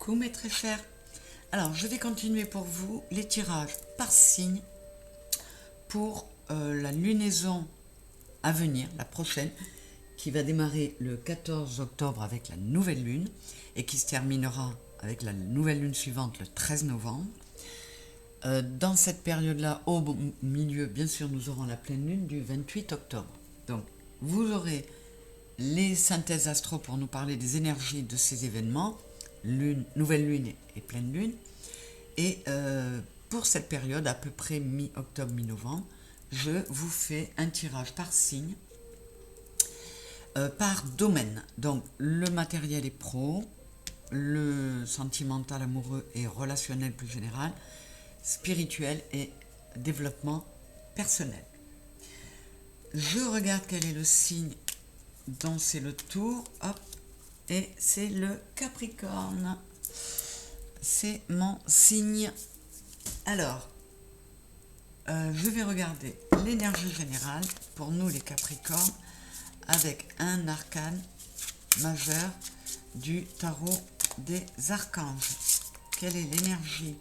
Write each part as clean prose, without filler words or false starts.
Coucou mes très chers. Alors je vais continuer pour vous les tirages par signe pour la lunaison à venir, la prochaine, qui va démarrer le 14 octobre avec la nouvelle lune et qui se terminera avec la nouvelle lune suivante le 13 novembre. Dans cette période-là, au milieu, bien sûr, nous aurons la pleine lune du 28 octobre. Donc vous aurez les synthèses astro pour nous parler des énergies de ces événements, nouvelle lune et pleine lune. Et pour cette période, à peu près mi-octobre, mi-novembre, je vous fais un tirage par signe, par domaine. Donc le matériel est pro, le sentimental, amoureux et relationnel plus général, spirituel et développement personnel. Je regarde quel est le signe dont c'est le tour, hop, et c'est le Capricorne. C'est mon signe. Alors, je vais regarder l'énergie générale pour nous les Capricornes avec un arcane majeur du tarot des archanges. Quelle est l'énergie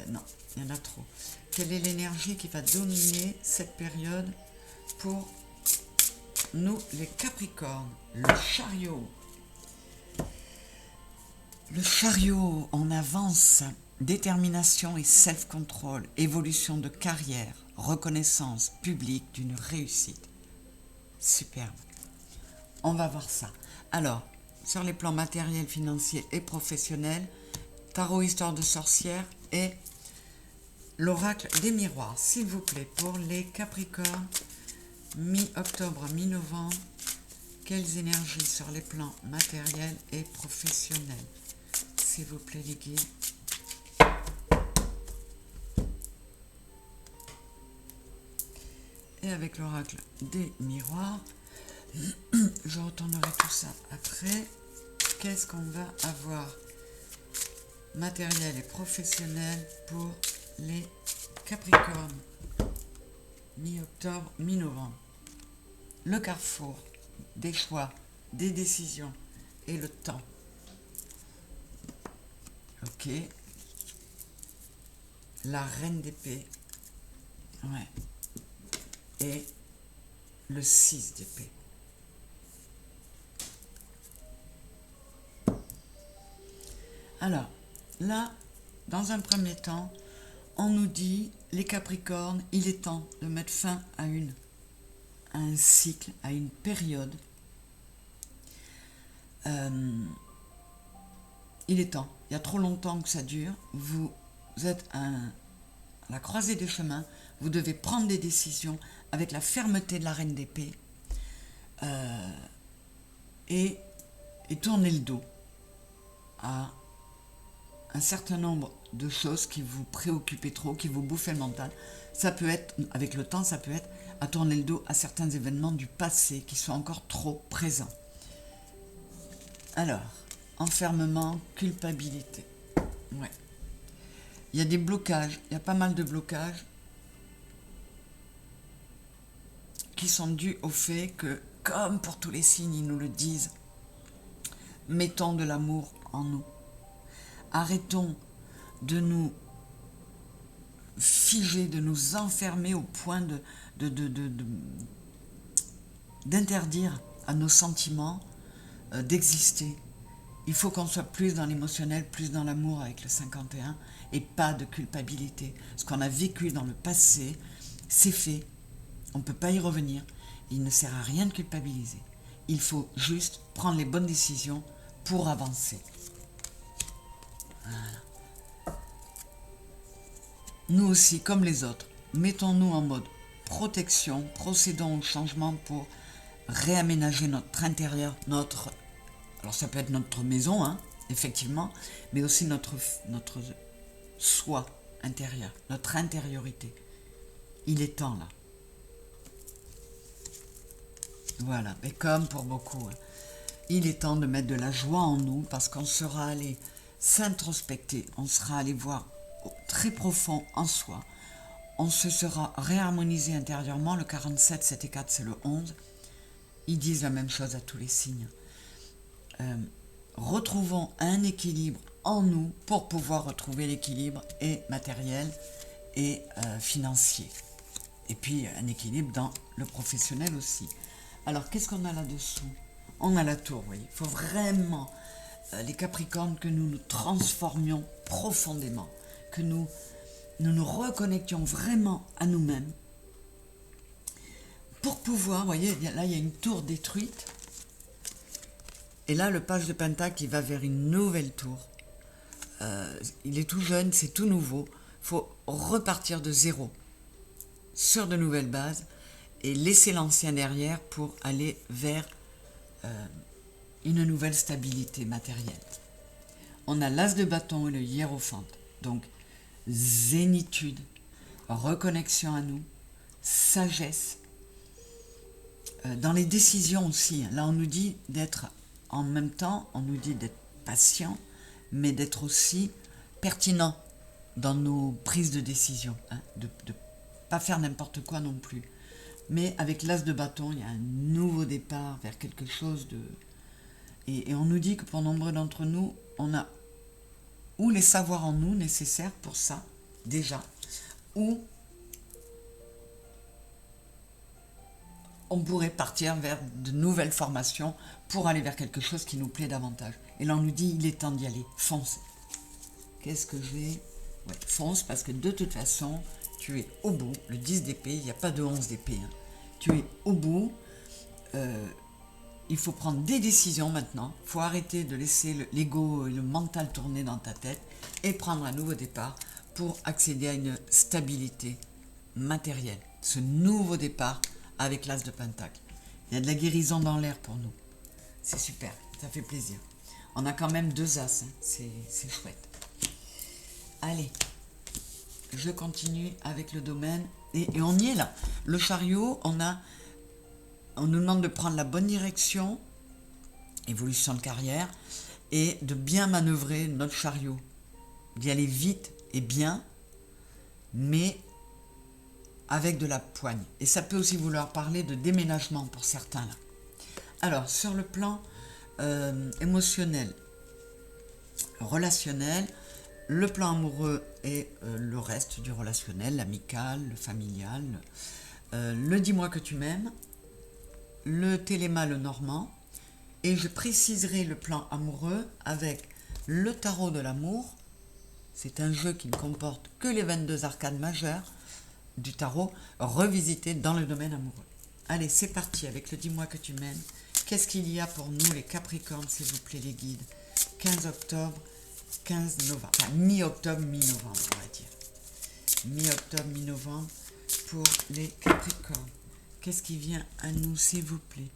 non, il y en a trop. Quelle est l'énergie qui va dominer cette période pour nous les Capricornes? Le chariot. Le chariot, on avance, détermination et self-control, évolution de carrière, reconnaissance publique d'une réussite. Superbe. On va voir ça. Alors, sur les plans matériels, financiers et professionnels, tarot histoire de sorcière et l'oracle des miroirs, s'il vous plaît, pour les Capricornes, mi-octobre à mi-novembre, quelles énergies sur les plans matériels et professionnels? S'il vous plaît, les guides. Et avec l'oracle des miroirs, je retournerai tout ça après. Qu'est-ce qu'on va avoir? Matériel et professionnel pour les Capricornes, mi-octobre, mi-novembre. Le carrefour des choix, des décisions et le temps. Ok. La reine d'épée. Ouais. Et le 6 d'épée. Alors, là, dans un premier temps, on nous dit, les Capricornes, il est temps de mettre fin à un cycle, à une période. Il est temps. Il y a trop longtemps que ça dure. Vous êtes à la croisée des chemins. Vous devez prendre des décisions avec la fermeté de la reine d'épée et tourner le dos à un certain nombre de choses qui vous préoccupent trop, qui vous bouffent le mental. Ça peut être, avec le temps, ça peut être à tourner le dos à certains événements du passé qui sont encore trop présents. Alors, enfermement, culpabilité. Ouais. Il y a des blocages, il y a pas mal de blocages qui sont dus au fait que, comme pour tous les signes, ils nous le disent, mettons de l'amour en nous. Arrêtons de nous figer, de nous enfermer au point d'interdire à nos sentiments d'exister. Il faut qu'on soit plus dans l'émotionnel, plus dans l'amour avec le 51 et pas de culpabilité. Ce qu'on a vécu dans le passé, c'est fait. On ne peut pas y revenir. Il ne sert à rien de culpabiliser. Il faut juste prendre les bonnes décisions pour avancer. Voilà. Nous aussi, comme les autres, mettons-nous en mode protection, procédons au changement pour réaménager notre intérieur, alors ça peut être notre maison, hein, effectivement, mais aussi notre soi intérieur, notre intériorité. Il est temps là. Voilà, et comme pour beaucoup, hein, il est temps de mettre de la joie en nous parce qu'on sera allé s'introspecter, on sera allé voir très profond en soi, on se sera réharmonisé intérieurement. Le 47, 7 et 4, c'est le 11. Ils disent la même chose à tous les signes. Retrouvons un équilibre en nous pour pouvoir retrouver l'équilibre et matériel et financier. Et puis un équilibre dans le professionnel aussi. Alors qu'est-ce qu'on a là-dessous? On a la tour, vous voyez. Il faut vraiment, les Capricornes, que nous nous transformions profondément, que nous nous reconnections vraiment à nous-mêmes pour pouvoir, vous voyez, là il y a une tour détruite. Et là, le page de Pentacle, il va vers une nouvelle tour. Il est tout jeune, c'est tout nouveau. Il faut repartir de zéro sur de nouvelles bases et laisser l'ancien derrière pour aller vers une nouvelle stabilité matérielle. On a l'as de bâton et le hiérophante. Donc, zénitude, reconnexion à nous, sagesse. Dans les décisions aussi, là on nous dit d'être, en même temps, on nous dit d'être patient, mais d'être aussi pertinent dans nos prises de décision, hein, de pas faire n'importe quoi non plus. Mais avec l'as de bâton, il y a un nouveau départ vers quelque chose de... Et on nous dit que pour nombre d'entre nous, on a ou les savoirs en nous nécessaires pour ça, déjà, ou on pourrait partir vers de nouvelles formations pour aller vers quelque chose qui nous plaît davantage. Et là, on nous dit, il est temps d'y aller, fonce. Qu'est-ce que j'ai? Ouais, fonce, parce que de toute façon, tu es au bout. Le 10 d'épée, il n'y a pas de 11 d'épée. Hein. Tu es au bout. Il faut prendre des décisions maintenant. Il faut arrêter de laisser l'ego et le mental tourner dans ta tête et prendre un nouveau départ pour accéder à une stabilité matérielle. Ce nouveau départ avec l'as de Pentacle. Il y a de la guérison dans l'air pour nous. C'est super, ça fait plaisir. On a quand même 2 as, hein. C'est chouette. Allez, je continue avec le domaine. Et on y est là. Le chariot, on nous demande de prendre la bonne direction, évolution de carrière, et de bien manœuvrer notre chariot. D'y aller vite et bien, mais avec de la poigne. Et ça peut aussi vouloir parler de déménagement pour certains là. Alors, sur le plan émotionnel, relationnel, le plan amoureux et le reste du relationnel, l'amical, le familial, le dis-moi que tu m'aimes, le téléma, le normand, et je préciserai le plan amoureux avec le tarot de l'amour. C'est un jeu qui ne comporte que les 22 arcanes majeures du tarot revisité dans le domaine amoureux. Allez, c'est parti avec le dis-moi que tu m'aimes. Qu'est-ce qu'il y a pour nous les Capricornes, s'il vous plaît, les guides? 15 octobre, 15 novembre, enfin mi-octobre, mi-novembre, on va dire. Mi-octobre, mi-novembre pour les Capricornes. Qu'est-ce qui vient à nous, s'il vous plaît?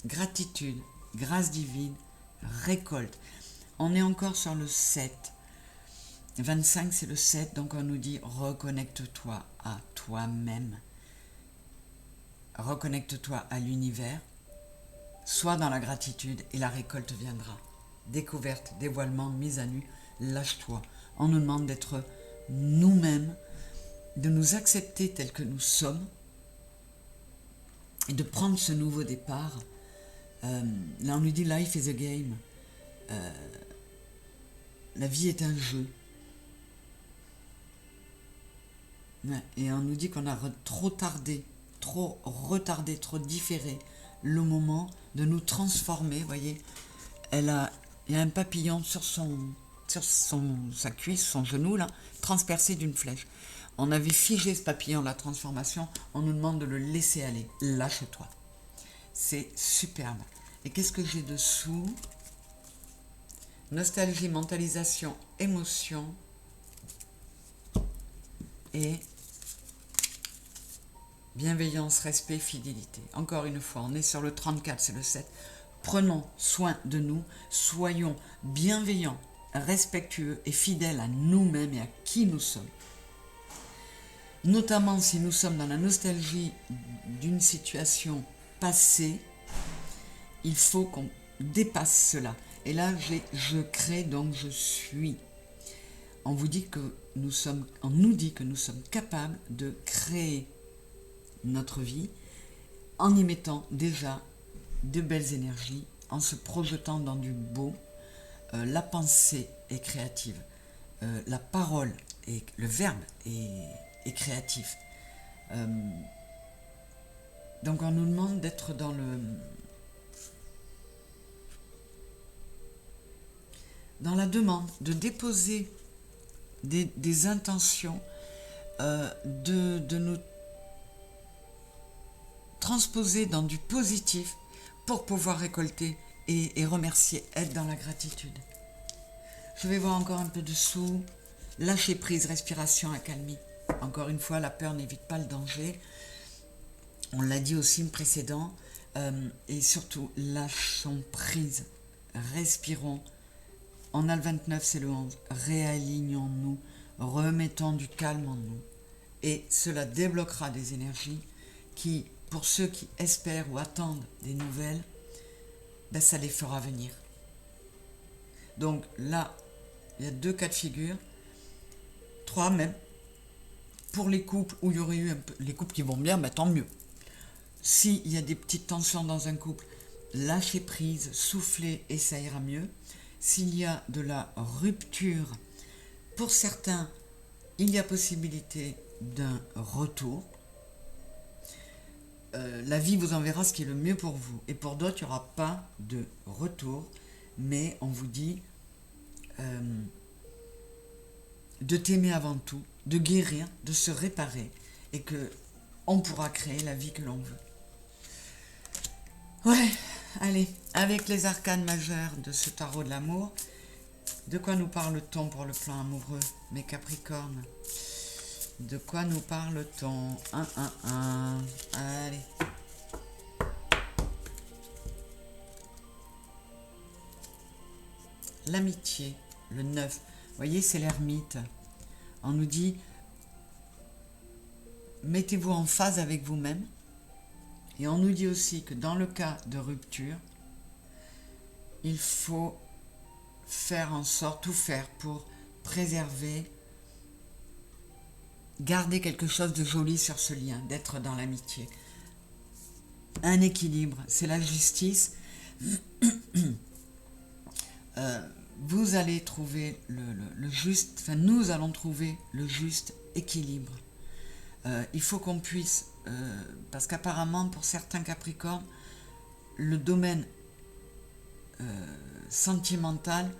Gratitude, grâce divine, récolte. On est encore sur le 7. 25, c'est le 7, donc on nous dit reconnecte-toi à toi-même. Reconnecte-toi à l'univers. Sois dans la gratitude et la récolte viendra. Découverte, dévoilement, mise à nu, lâche-toi. On nous demande d'être nous-mêmes, de nous accepter tels que nous sommes et de prendre ce nouveau départ. Là, on nous dit life is a game. La vie est un jeu. Et on nous dit qu'on a trop retardé, trop différé le moment de nous transformer. Vous voyez, il y a un papillon sur sa cuisse, son genou, là, transpercé d'une flèche. On avait figé ce papillon, la transformation, on nous demande de le laisser aller. Lâche-toi. C'est superbe. Et qu'est-ce que j'ai dessous? Nostalgie, mentalisation, émotion et bienveillance, respect, fidélité. Encore une fois, on est sur le 34, c'est le 7. Prenons soin de nous, soyons bienveillants, respectueux et fidèles à nous-mêmes et à qui nous sommes. Notamment si nous sommes dans la nostalgie d'une situation passée, il faut qu'on dépasse cela. Et là, je crée, donc je suis. On nous dit que nous sommes capables de créer notre vie en y mettant déjà de belles énergies, en se projetant dans du beau, la pensée est créative, la parole et le verbe est créatif. Donc on nous demande d'être dans la demande, de déposer des intentions, de nous transposer dans du positif pour pouvoir récolter et remercier, être dans la gratitude. Je vais voir encore un peu dessous. Lâcher prise, respiration, accalmie. Encore une fois, la peur n'évite pas le danger. On l'a dit au signe précédent. Et surtout, lâchons prise. Respirons. On a le 29, c'est le 11. Réalignons-nous. Remettons du calme en nous. Et cela débloquera des énergies qui, pour ceux qui espèrent ou attendent des nouvelles, ben ça les fera venir. Donc là, il y a 2 cas de figure, 3 même. Pour les couples où il y aurait eu les couples qui vont bien, ben tant mieux. S'il y a des petites tensions dans un couple, lâchez prise, soufflez et ça ira mieux. S'il y a de la rupture, pour certains, il y a possibilité d'un retour. La vie vous enverra ce qui est le mieux pour vous. Et pour d'autres, il n'y aura pas de retour. Mais on vous dit de t'aimer avant tout, de guérir, de se réparer. Et que on pourra créer la vie que l'on veut. Ouais, allez, avec les arcanes majeurs de ce tarot de l'amour, de quoi nous parle-t-on pour le plan amoureux, mes Capricornes? De quoi nous parle-t-on? Allez. L'amitié, le 9. Vous voyez, c'est l'ermite. On nous dit, mettez-vous en phase avec vous-même. Et on nous dit aussi que dans le cas de rupture, il faut faire en sorte, tout faire pour préserver, garder quelque chose de joli sur ce lien, d'être dans l'amitié. Un équilibre, c'est la justice. Vous allez trouver le juste, enfin nous allons trouver le juste équilibre. Il faut qu'on puisse, parce qu'apparemment pour certains Capricornes, le domaine sentimental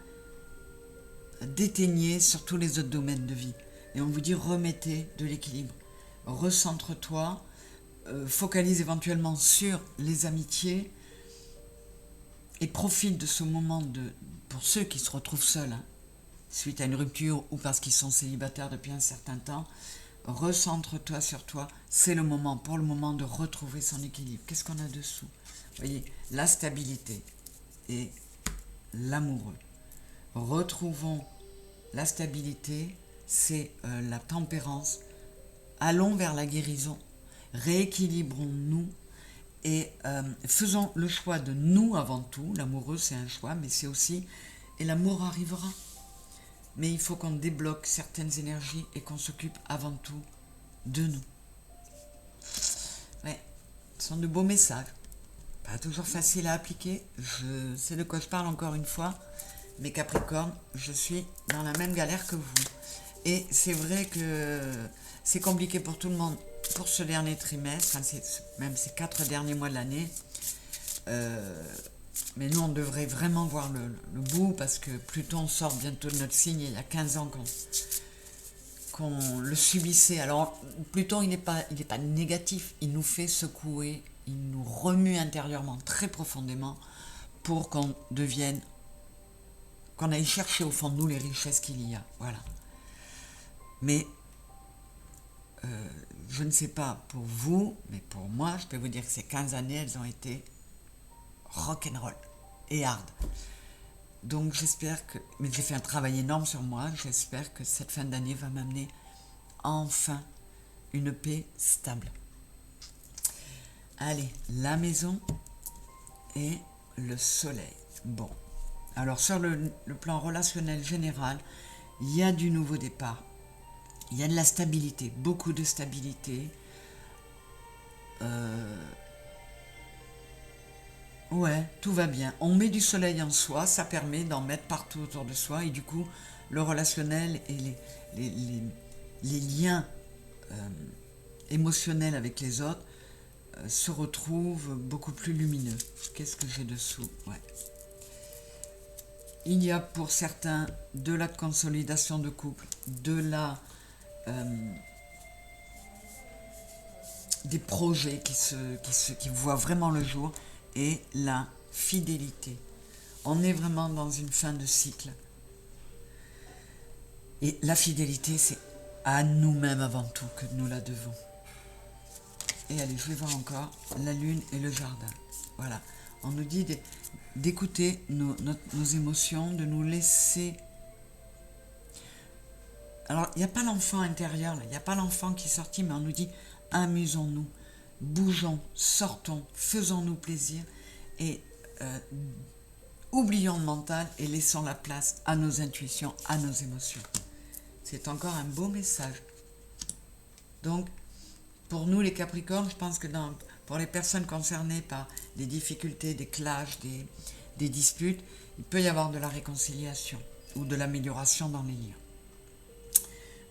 déteignait sur tous les autres domaines de vie. Et on vous dit remettez de l'équilibre. Recentre-toi, focalise éventuellement sur les amitiés et profite de ce moment pour ceux qui se retrouvent seuls, suite à une rupture ou parce qu'ils sont célibataires depuis un certain temps. Recentre-toi sur toi, c'est le moment, pour le moment, de retrouver son équilibre. Qu'est-ce qu'on a dessous? Vous voyez, la stabilité et l'amoureux. Retrouvons la stabilité, c'est la tempérance. Allons vers la guérison, rééquilibrons-nous et faisons le choix de nous avant tout. L'amoureux, c'est un choix, mais c'est aussi... Et l'amour arrivera. Mais il faut qu'on débloque certaines énergies et qu'on s'occupe avant tout de nous. Ouais, ce sont de beaux messages. Pas toujours facile à appliquer. Je sais de quoi je parle encore une fois. Mais Capricorne, je suis dans la même galère que vous. Et c'est vrai que c'est compliqué pour tout le monde pour ce dernier trimestre, même ces 4 derniers mois de l'année. Mais nous, on devrait vraiment voir le bout, parce que Pluton sort bientôt de notre signe. Il y a 15 ans qu'on le subissait. Alors, Pluton, il n'est pas négatif. Il nous fait secouer, il nous remue intérieurement, très profondément, pour qu'on aille chercher au fond de nous les richesses qu'il y a. Voilà. Mais, je ne sais pas pour vous, mais pour moi, je peux vous dire que ces 15 années, elles ont été rock'n'roll et hard. Donc j'espère que... Mais j'ai fait un travail énorme sur moi. J'espère que cette fin d'année va m'amener enfin une paix stable. Allez, la maison et le soleil. Bon. Alors sur le plan relationnel général, il y a du nouveau départ. Il y a de la stabilité, beaucoup de stabilité. Ouais, tout va bien. On met du soleil en soi, ça permet d'en mettre partout autour de soi et du coup, le relationnel et les, les- les liens euh, émotionnels avec les autres se retrouvent beaucoup plus lumineux. Qu'est-ce que j'ai dessous? Ouais. Il y a pour certains de la consolidation de couple, euh, des projets qui voient vraiment le jour et la fidélité. On est vraiment dans une fin de cycle. Et la fidélité, c'est à nous-mêmes avant tout que nous la devons. Et allez, je vais voir encore la lune et le jardin. Voilà. On nous dit d'écouter nos émotions, de nous laisser... Alors, il n'y a pas l'enfant intérieur, là. Il n'y a pas l'enfant qui est sorti, mais on nous dit amusons-nous, bougeons, sortons, faisons-nous plaisir et oublions le mental et laissons la place à nos intuitions, à nos émotions. C'est encore un beau message. Donc, pour nous les Capricornes, je pense que pour les personnes concernées par des difficultés, des clashs, des disputes, il peut y avoir de la réconciliation ou de l'amélioration dans les liens.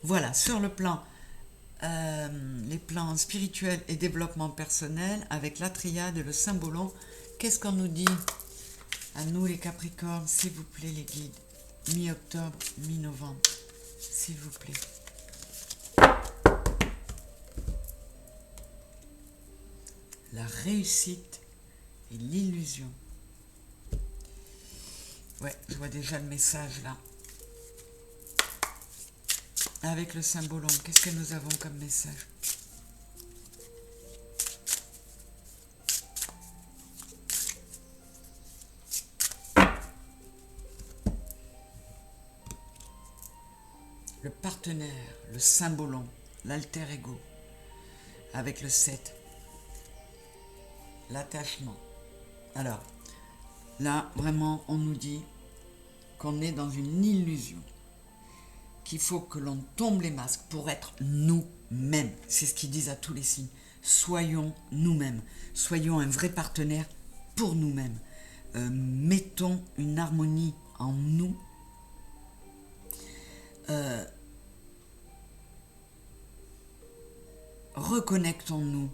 Voilà, sur le plan, les plans spirituels et développement personnel, avec la triade et le symbolon, qu'est-ce qu'on nous dit à nous les Capricornes, s'il vous plaît les guides, mi-octobre, mi-novembre, s'il vous plaît. La réussite et l'illusion. Ouais, je vois déjà le message là. Avec le symbolon, qu'est-ce que nous avons comme message? Le partenaire, le symbolon, l'alter ego. Avec le 7. L'attachement. Alors, là, vraiment, on nous dit qu'on est dans une illusion. Qu'il faut que l'on tombe les masques pour être nous-mêmes. C'est ce qu'ils disent à tous les signes. Soyons nous-mêmes. Soyons un vrai partenaire pour nous-mêmes. Mettons une harmonie en nous. Reconnectons-nous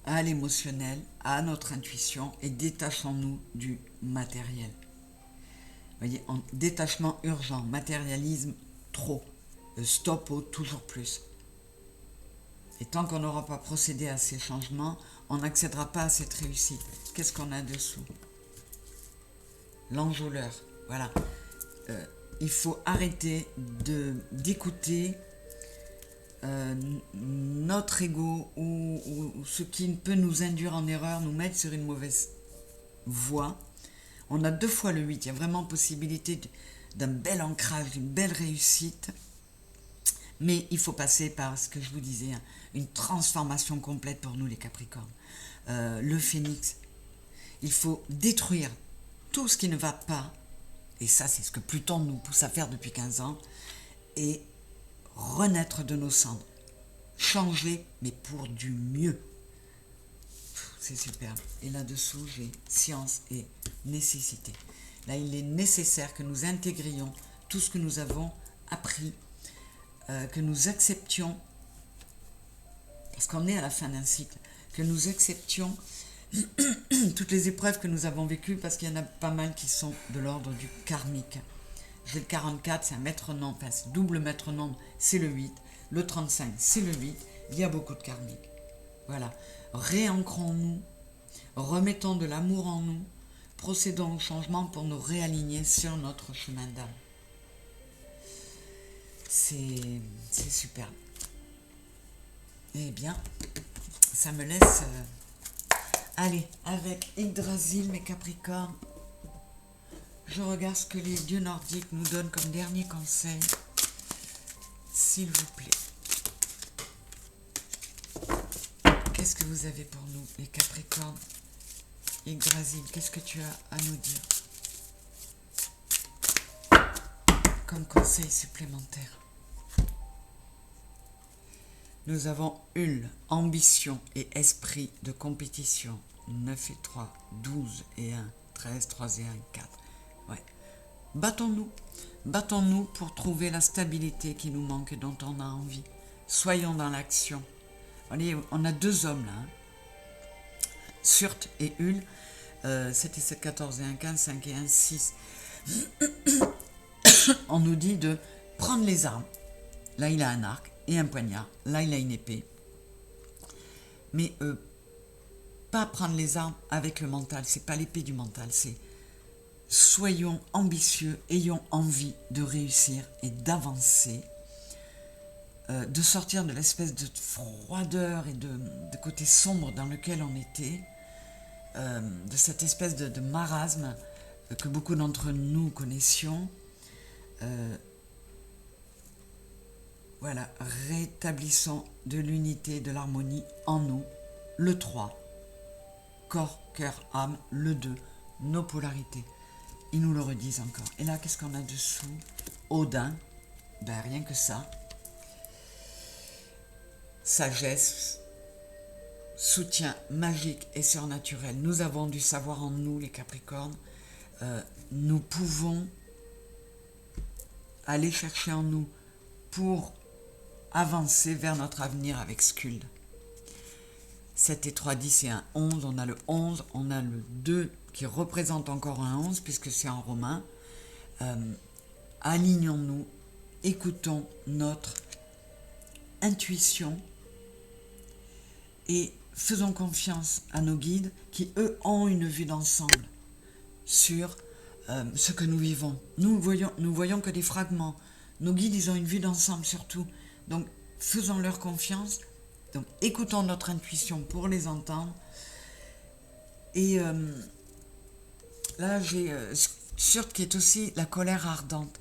à l'émotionnel, à notre intuition et détachons-nous du matériel. Vous voyez, détachement urgent, matérialisme trop, stop au toujours plus. Et tant qu'on n'aura pas procédé à ces changements, on n'accédera pas à cette réussite. Qu'est-ce qu'on a dessous? L'enjôleur, voilà. Il faut arrêter d'écouter notre ego ou ce qui peut nous induire en erreur, nous mettre sur une mauvaise voie. On a 2 fois le 8, il y a vraiment possibilité d'un bel ancrage, d'une belle réussite. Mais il faut passer par ce que je vous disais, une transformation complète pour nous les Capricornes. Le phénix, il faut détruire tout ce qui ne va pas, et ça c'est ce que Pluton nous pousse à faire depuis 15 ans, et renaître de nos cendres. Changer, mais pour du mieux. C'est superbe. Et là-dessous, j'ai science et nécessité. Là, il est nécessaire que nous intégrions tout ce que nous avons appris, que nous acceptions, parce qu'on est à la fin d'un cycle, que nous acceptions toutes les épreuves que nous avons vécues, parce qu'il y en a pas mal qui sont de l'ordre du karmique. J'ai le 44, c'est un maître nombre, enfin c'est double maître nombre, c'est le 8. Le 35, c'est le 8. Il y a beaucoup de karmique. Voilà. Réancrons-nous, remettons de l'amour en nous, procédons au changement pour nous réaligner sur notre chemin d'âme. C'est super. Eh bien, ça me laisse... Allez, avec Yggdrasil, mes Capricornes, je regarde ce que les dieux nordiques nous donnent comme dernier conseil. S'il vous plaît. Qu'est-ce que vous avez pour nous, les Capricornes? Yggdrasil, qu'est-ce que tu as à nous dire comme conseil supplémentaire? Nous avons Hul, ambition et esprit de compétition. 9 et 3, 12 et 1, 13, 3 et 1, 4. Ouais. Battons-nous. Battons-nous pour trouver la stabilité qui nous manque et dont on a envie. Soyons dans l'action. Allez, on a 2 hommes là. Hein. Surt et Hul. 7 et 7, 14 et 1, 15, 5 et 1, 6. On nous dit de prendre les armes. Là, il a un arc et un poignard. Là, il a une épée. Mais pas prendre les armes avec le mental. C'est pas l'épée du mental. C'est soyons ambitieux, ayons envie de réussir et d'avancer, de sortir de l'espèce de froideur et de côté sombre dans lequel on était, de cette espèce de marasme que beaucoup d'entre nous connaissions. Voilà, rétablissons de l'unité, de l'harmonie en nous. Le 3, corps, cœur, âme. Le 2, nos polarités. Ils nous le redisent encore. Et là, qu'est-ce qu'on a dessous? Odin, ben rien que ça. Sagesse, soutien magique et surnaturel. Nous avons du savoir en nous, les Capricornes. Nous pouvons aller chercher en nous pour avancer vers notre avenir avec Skuld. 7 et 3, 10 et 1, 11. On a le 11, on a le 2 qui représente encore un 11 puisque c'est en romain. Alignons-nous, écoutons notre intuition et faisons confiance à nos guides qui, eux, ont une vue d'ensemble sur ce que nous vivons. Nous voyons que des fragments. Nos guides, ils ont une vue d'ensemble surtout. Donc, faisons leur confiance. Donc, écoutons notre intuition pour les entendre. Et là, j'ai Surt qui est aussi la colère ardente.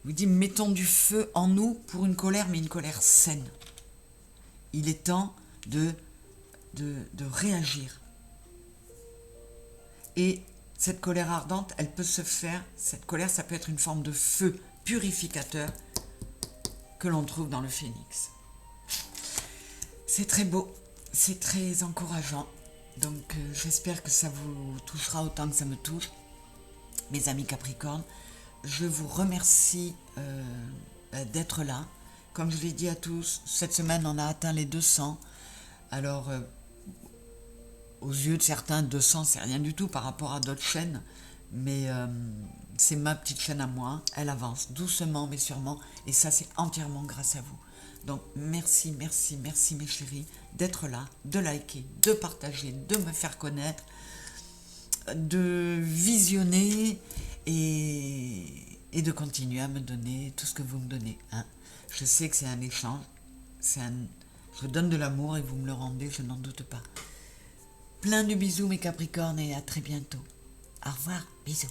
Il dit, mettons du feu en nous pour une colère, mais une colère saine. Il est temps de réagir. Et cette colère ardente, elle peut se faire, cette colère, ça peut être une forme de feu purificateur que l'on trouve dans le phénix. C'est très beau, c'est très encourageant. Donc j'espère que ça vous touchera autant que ça me touche. Mes amis Capricornes, je vous remercie d'être là. Comme je l'ai dit à tous, cette semaine on a atteint les 200. Alors, aux yeux de certains, 200 c'est rien du tout par rapport à d'autres chaînes. Mais c'est ma petite chaîne à moi, elle avance doucement mais sûrement. Et ça c'est entièrement grâce à vous. Donc merci, merci, merci mes chéris d'être là, de liker, de partager, de me faire connaître, de visionner et de continuer à me donner tout ce que vous me donnez. Hein. Je sais que c'est un échange, je vous donne de l'amour et vous me le rendez, je n'en doute pas. Plein de bisous mes Capricornes et à très bientôt. Au revoir, bisous.